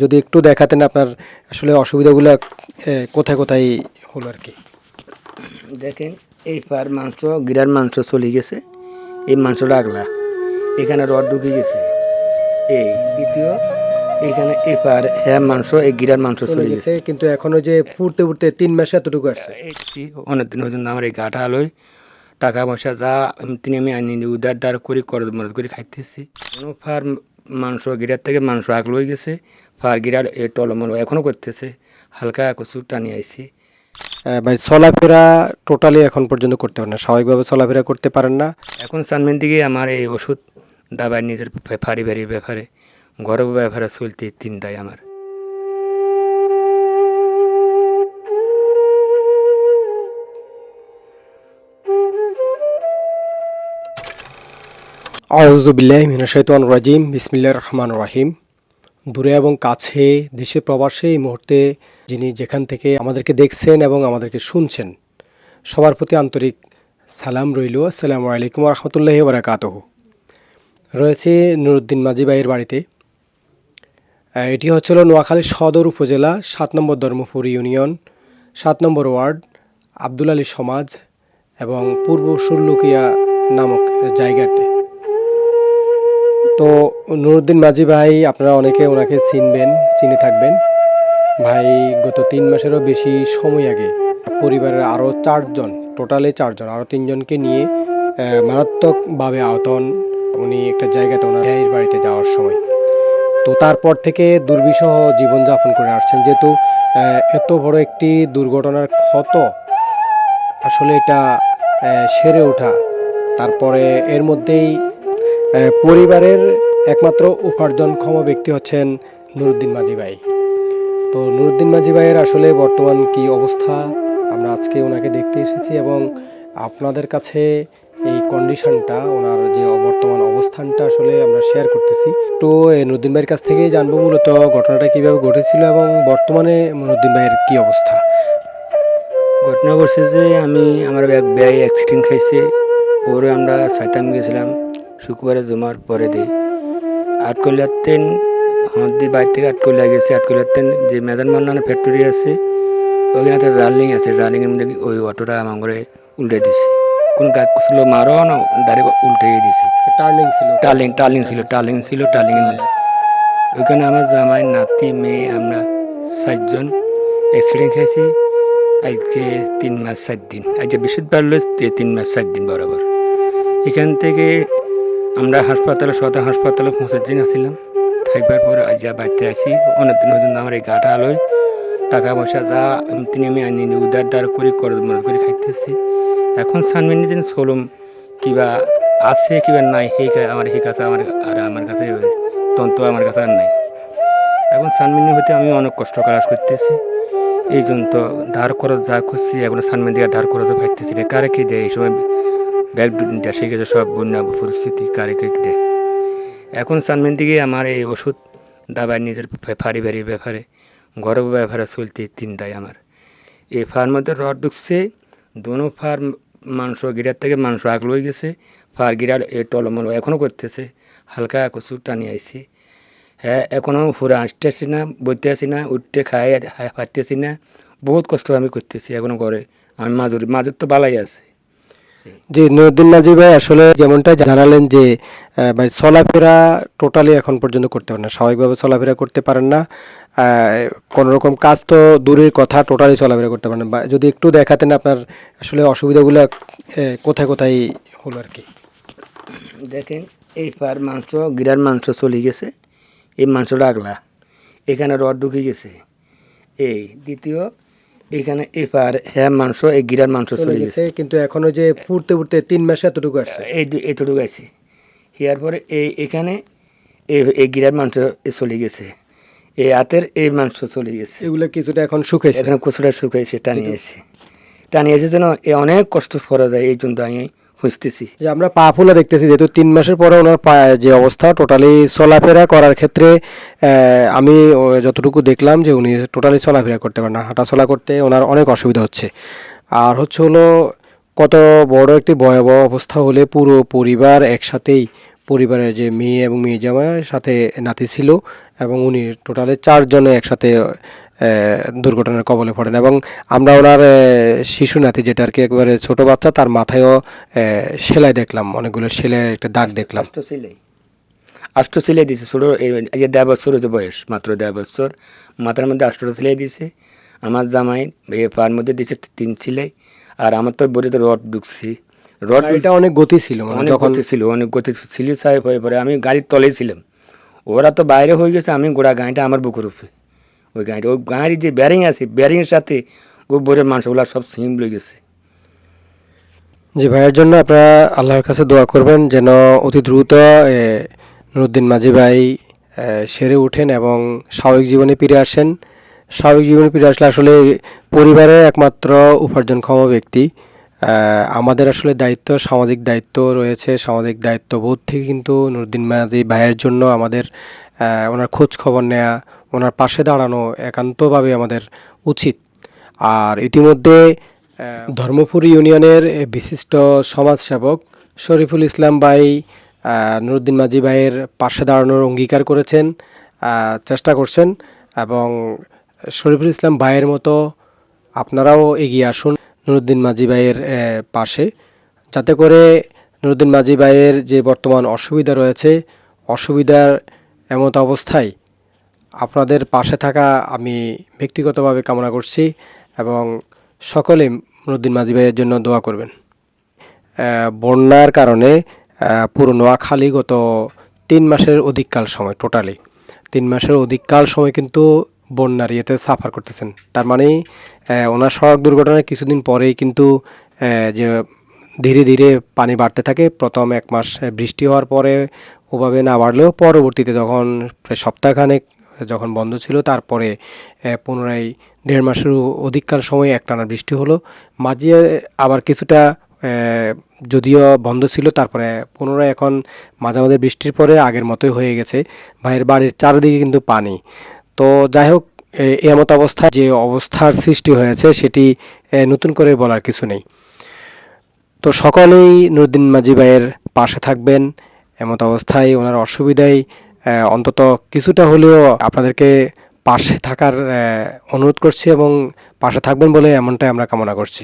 যদি একটু দেখাতেন আপনার আসলে অসুবিধাগুলো কোথায় কোথায় হলো আর কি। দেখেন এই পার মাংস গিরার মাংস চলে গেছে, এই মাংসটা আগলা এখানে রড ঢুকে গেছে। এই দ্বিতীয় এইখানে এই পার হ্যাঁ মাংস এই গিরার মাংস চলে গেছে। কিন্তু এখনো যে ফুটতে ফুটতে 3 মাসে এতটুকু আসছে। এই অনেকদিন পর্যন্ত আমার এই গাটা আলোয় টাকা পয়সা যা তিনি আমি আনি উদার দার করে করদ মরদ করে খাইতেছি। কোনো ফার মাংস গিরার থেকে মাংস আগলো হয়ে গেছে, ফার গিরার এ টলমল এখনও করতেছে, হালকা কচু টানি আইছি। ভাই চলাফেরা টোটালি এখন পর্যন্ত করতে পারেন না, স্বাভাবিকভাবে চলাফেরা করতে পারেন না। এখন সানমেন দিকে আমার এই ওষুধ দাবার নিজের পারিবারিক ব্যাপারে ঘরোয়া ব্যাপারে চলতে তিন দায় আমার। আউযু বিল্লাহি মিনাশ শাইতানির রাজিম, বিসমিল্লাহির রহমানির রহিম। দূরে এবং কাছে, দেশে প্রবাসে এই মুহূর্তে যিনি যেখান থেকে আমাদেরকে দেখছেন এবং আমাদেরকে শুনছেন, সবার প্রতি আন্তরিক সালাম রইল। আসসালামু আলাইকুম ওয়া রাহমাতুল্লাহি ওয়া বারাকাতুহু। রয়েছে নুরুদ্দিন মাঝি ভাইয়ের বাড়িতে। এটি হচ্ছিল নোয়াখালী সদর উপজেলা ৭ নম্বর ধর্মপুর ইউনিয়ন, ৭ নম্বর ওয়ার্ড, আব্দুল আলী সমাজ এবং পূর্ব সুরলুকিয়া নামক জায়গাতে। তো নুরুদ্দিন মাঝি ভাই আপনারা অনেকে ওনাকে চিনে থাকবেন। ভাই গত 3 মাসেরও বেশি সময় আগে পরিবারের আরও 4 জন, টোটালে 4 জন, আরও 3 জনকে নিয়ে মারাত্মকভাবে আহত হন উনি একটা জায়গাতে ওনার ভাইয়ের বাড়িতে যাওয়ার সময়। তো তারপর থেকে দুর্বিষহ জীবনযাপন করে আসছেন, যেহেতু এত বড় একটি দুর্ঘটনার ক্ষত আসলে এটা সেরে ওঠা, তারপরে এর মধ্যেই পরিবারের একমাত্র উপার্জনক্ষম ব্যক্তি হচ্ছেন নুরুদ্দিন মাঝি ভাই। তো নুরুদ্দিন মাঝি ভাইয়ের আসলে বর্তমান কি অবস্থা, আমরা আজকে ওনাকে দেখতে এসেছি এবং আপনাদের কাছে এই কন্ডিশনটা, ওনার যে বর্তমান অবস্থানটা আসলে আমরা শেয়ার করতেছি। তো নুরুদ্দিন ভাইয়ের কাছ থেকেই জানবো মূলত ঘটনাটা কীভাবে ঘটেছিল এবং বর্তমানে নুরুদ্দিন ভাইয়ের কী অবস্থা। ঘটনা ঘটছে যে আমার ব্যয় অ্যাক্সিডেন্ট খাইছে, ওরে আমরা সাইতাম গেছিলাম শুক্রবারে জমার পরে দিয়ে আটকলিয়াতেন আমাদের বাড়ি থেকে আটকলিয়া গেছে। আটকলিয়াতেন যে মেদান মান্নানের ফ্যাক্টরি আছে ওইখানে একটা রানিং আছে, রানিংয়ের মধ্যে ওই অটোটা আমার করে উল্টে দিছে। কোন গাছ ছিল মারো না, ডাইরেক্ট উল্টে দিছে। টার্লিং ছিল টার্লিংয়ের মধ্যে। ওইখানে আমার জামাই নাতি মেয়ে আমরা 4 জন অ্যাক্সিডেন্ট খাইছি। আজকে 3 মাস 4 দিন, আজকে বৃহস্পতিবার 3 মাস 4 দিন বরাবর। এখান থেকে আমরা হাসপাতালে, সদর হাসপাতালে 5 দিন আসছিলাম। থাকবার পরে আজ বাড়িতে আসি। অনেকদিন পর্যন্ত আমার এই গাটা আলোয় টাকা পয়সা যা তিনি আমি আনি উদার দার করে করদ মরদ করে খাইতেছি। এখন সানমিনি দিন সোলম কিবা আছে কিবা নাই, আমার কাছে আমার কাছে তন্ত্র আমার কাছে আর নাই। এখন সানমিনি হতে আমি অনেক কষ্ট কাজ করতেছি। এই জন্য তো ধার খরচ যা করছি, এখন সানমিনি দিকে ধার খরচও পাইতেছি না। কারে কি দেয় এই সময় ব্যাগ দেশে গেছে, সব বন্যা পরিস্থিতি, কারে কে দেয়। এখন সানমিন দিকে আমার এই ওষুধ দাবার নিজের পারিবারিক ব্যাপারে ঘরোয়া ব্যাপারে চলতে তিন দায় আমার। এই ফার মধ্যে রড ঢুকছে, দোনো ফার মাংস গিরার থেকে মাংস আগলো হয়ে গেছে, ফার গিরার এ টলমল এখনও করতেছে, হালকা কচু টানি আইছি। হ্যাঁ এখনও ফুরে আসতেছি না, বইতে আসি না, উঠতে খাই পারতেছি না, বহুত কষ্ট আমি করতেছি এখনও করে। আমি মাজুর তো বালাই আছে। জি, নুরুদ্দিন মাঝি ভাই আসলে যেমনটা জানালেন যে ভাই চলাফেরা টোটালি এখন পর্যন্ত করতে পারেন না, স্বাভাবিকভাবে চলাফেরা করতে পারেন না। কোনো রকম কাজ তো দূরের কথা, টোটালি চলাফেরা করতে পারেন না। যদি একটু দেখাতেন আপনার আসলে অসুবিধাগুলো কোথায় কোথায় হলো আর কি। দেখেন এই পার মাংস গিরার মাংস চলে গেছে, এই মাংসটা আগলা এখানে রড ঢুকে গেছে। এই দ্বিতীয় এইখানে এই পার হ্যাঁ মাংস এই গিরার মাংস চলে গেছে, কিন্তু এখনো যে ফুটতে ফুটতে 3 মাসে এতটুকু আসছে। এইটুকু আছে। ইয়ার পরে এখানে এই গিরার মাংস চলে গেছে, এই হাতের এই মাংস চলে গেছে। এগুলো কিছুটা এখন শুকাইছে, এখানে কচুটা শুকাইছে, টানিয়েছে যেন অনেক কষ্ট পড়া যায়। এই জন্য আমি খুঁজতেছি যে আমরা পা ফুলা দেখতেছি, যেহেতু 3 মাসের পরে ওনার পায়ে যে অবস্থা, টোটালি চলাফেরা করার ক্ষেত্রে আমি যতটুকু দেখলাম যে উনি টোটালি চলাফেরা করতে পারেন না, হাঁটাচলা করতে ওনার অনেক অসুবিধা হচ্ছে। আর হলো কত বড় একটি ভয়াবহ অবস্থা হলে পুরো পরিবার একসাথেই পরিবারের যে মেয়ে এবং মেয়ে জামাইয়ের সাথে নাতি ছিল এবং উনি টোটালে 4 জনে একসাথে দুর্ঘটনার কবলে পড়েন এবং আমরা ওনার শিশু নাতি যেটা আর কি একবারে ছোট বাচ্চা তার মাথায়ও সেলাই দেখলাম, অনেকগুলো সেলাইয়ের একটা দাগ দেখলাম। আষ্ট সিলাই দিছে ছোটো, এই যে 1.5 বছর হয়েছে বয়স, মাত্র 1.5 বছর, মাথার মধ্যে 8টা সিলাই দিছে। আমার জামাই পার মধ্যে দিছে 3 সিলাই, আর আমার তো বডিতে রড ঢুকছি। এটা অনেক গতি ছিল, মানে অনেক যখন গতি ছিল, অনেক গতি ছিল। সাহেব হয়ে পরে আমি গাড়ির তলেই ছিলাম, ওরা তো বাইরে হয়ে গেছে, আমি গোড়া গাড়িটা আমার বুকের উপরে। ওই গাড়ির যে ব্যারিং আছে, ব্যারিংয়ের সাথে ওই বোরের মানুষগুলো সব সিম লয়ে গেছে। যে ভাইয়ের জন্য আপনারা আল্লাহর কাছে দোয়া করবেন যেন অতি দ্রুত নুরুদ্দিন মাঝি ভাই সেরে ওঠেন এবং স্বাভাবিক জীবনে ফিরে আসেন। স্বাভাবিক জীবনে ফিরে আসলে আসলে পরিবারের একমাত্র উপার্জনক্ষম ব্যক্তি। আমাদের আসলে দায়িত্ব, সামাজিক দায়িত্ব রয়েছে, সামাজিক দায়িত্ববোধ থেকে কিন্তু নুরুদ্দিন মাঝি ভাইয়ের জন্য আমাদের ওনার খোঁজ খবর নেওয়া, ওনার পাশে দাঁড়ানো একান্তভাবে আমাদের উচিত। আর ইতিমধ্যে ধর্মপুর ইউনিয়নের বিশিষ্ট সমাজসেবক শরীফুল ইসলাম ভাই নুরুদ্দিন মাঝি ভাইয়ের পাশে দাঁড়ানোর অঙ্গীকার করেছেন, চেষ্টা করছেন এবং শরীফুল ইসলাম ভাইয়ের মতো আপনারাও এগিয়ে আসুন নুরুদ্দিন মাঝি ভাইয়ের পাশে, যাতে করে নুরুদ্দিন মাঝি ভাইয়ের যে বর্তমান অসুবিধা রয়েছে, অসুবিধার এমত অবস্থায় আপনাদের পাশে থাকা আমি ব্যক্তিগতভাবে কামনা করছি এবং সকলে নুরুদ্দিন মাঝি ভাইয়ের জন্য দোয়া করবেন। বন্যার কারণে পুরো নোয়াখালী গত 3 মাসের অধিককাল সময়, টোটালি 3 মাসের অধিককাল সময় কিন্তু বন্যার ইয়েতে সাফার করতেছেন। তার মানে ওনার সড়ক দুর্ঘটনার কিছুদিন পরেই কিন্তু যে ধীরে ধীরে পানি বাড়তে থাকে। প্রথম 1 মাস বৃষ্টি হওয়ার পরে ওভাবে না বাড়লেও পরবর্তীতে যখন প্রায় সপ্তাহখানেক যখন বন্ধ ছিল, তারপরে পুনরায় 1.5 মাসের অধিককাল সময় একটানা বৃষ্টি হলো। মাঝে আবার কিছুটা যদিও বন্ধ ছিল, তারপরে পুনরায় এখন মাঝে মাঝে বৃষ্টির পরে আগের মতোই হয়ে গেছে। ভাইয়ের বাড়ির চারিদিকে কিন্তু পানি। তো যাই হোক, এমত অবস্থায় যে অবস্থার সৃষ্টি হয়েছে সেটি নতুন করে বলার কিছু নেই। তো সকলেই নুরুদ্দিন মাঝি ভাইয়ের পাশে থাকবেন। এমত অবস্থায় ওনার অসুবিধায় অন্তত কিছুটা হলেও আপনাদেরকে পাশে থাকার অনুরোধ করছি এবং পাশে থাকবেন বলে এমনটাই আমরা কামনা করছি।